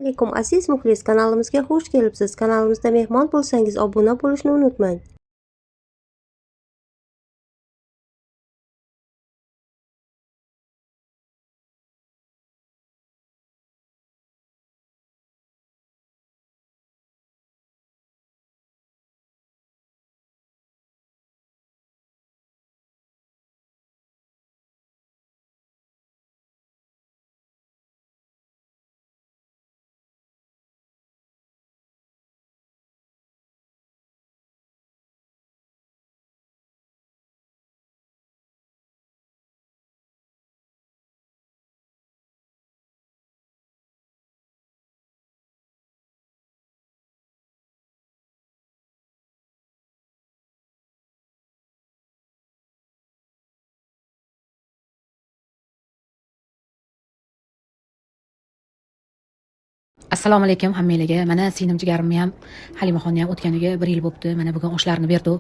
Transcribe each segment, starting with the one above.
Alaykum aziz muxlis, kanalimizga xush kelibsiz. Kanalimizda mehmon bo'lsangiz, obuna bo'lishni unutmang. Assalomu alaykum hammalarga. Mana singlim jigarimni ham Halimaxonni ham o'tganiga 1 yil bo'libdi. Mana bugun oshlarni berdi,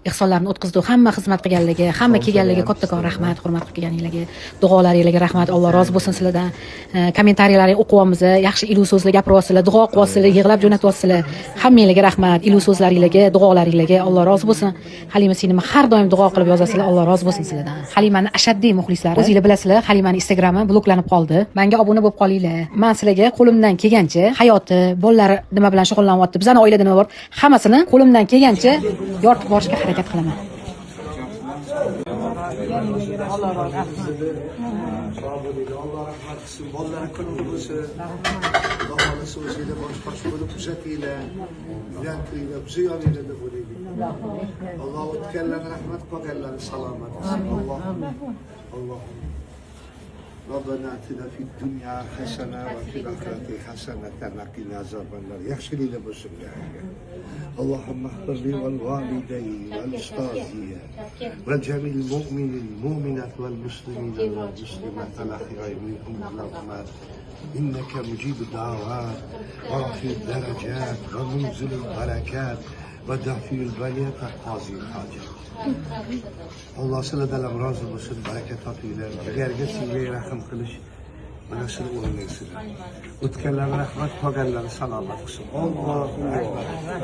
ehsonlarni o'tkazdi. Hamma xizmat qilganlarga, hamma kelganlarga kattakon rahmat, hurmat qilib kelganinglarga, duolaringlarga rahmat. Alloh rozi bo'lsin sizlardan. Kommentariyalarni o'qiyapmiz. Yaxshi ilu so'zlar gapiryapsizlar, duo qilyapsizlar, yig'lab jo'natyapsizlar. Hammanglarga rahmat. Ilu so'zlaringlarga, duolaringlarga Alloh rozi bo'lsin. Halima singlimni har doim duo qilib yozasizlar. Alloh rozi bo'lsin sizlardan. Halimani ashaddiy muxlislari. O'zingizlar bilasizlar, Halimani Instagrami bloklanib qoldi. Menga obuna bo'lib qolinglar. Men sizlarga qo'limdan kelgancha hayoti, bolalari nima bilan shug'ullanyapti, bizani oilada nima bor, hammasini qo'limdan kelgancha yoritib borishga harakat qilaman. Allah rahmat qilsin. Bolalar kunli bo'lsa, Xudo xolasa o'zingizlar boshqacha bo'lib uzatinglar, uylantiringlar, bizni yoningizda bo'laylik. Alloh o'tganlarga rahmat, qolganlarga salomat qilsin. Alloh. ربنا آتنا في الدنيا حسنة وفي الآخرة حسنة وقنا عذاب النار يغفر لنا وسلم اللهم اغفر لي والوالدين والأستاذين وجميع المؤمنين المؤمنات والمسلمين والمسلمات الأحياء منهم والأموات إنك مجيب الدعوات ورافع الدرجات ومنزل البركات ودافع البليات وقاضي الحاجات Allah sizlardan ham rozi bo'lsin, baraka topinglar. Jigarga sizga rahim qilish mana shuni o'ylaysizlar. O'tganlarga rahmat, qolganlarga salomat qilsin. Allohu akbar.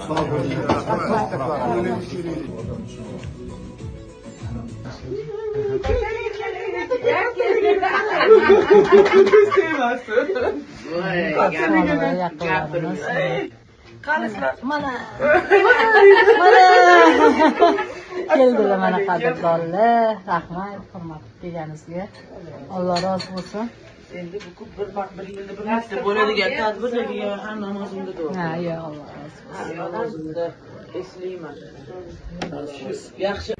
Sog' bo'linglar. Mana keldilar mana qadrdonlar, rahmat, hurmat qilganingizga. Alloh rozi bo'lsin. Endi bu bir yilda bir marta bo'ladigan tadbirlarga ham namozimda duo. Ha, yo Alloh rozi bo'lsin. Namozimda eslayman. Yaxshi.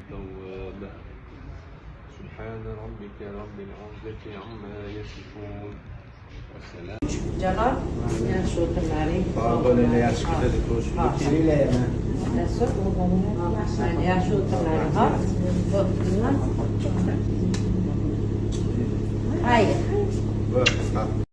سبحان ربك رب العزة عما يصفون والسلام Janob, yaxshi o'tirlaring. Bolalar yaxshi kutadi, ko'rishib kelinglar yana. Yaxshi o'tirlaring. Ha? Hayır.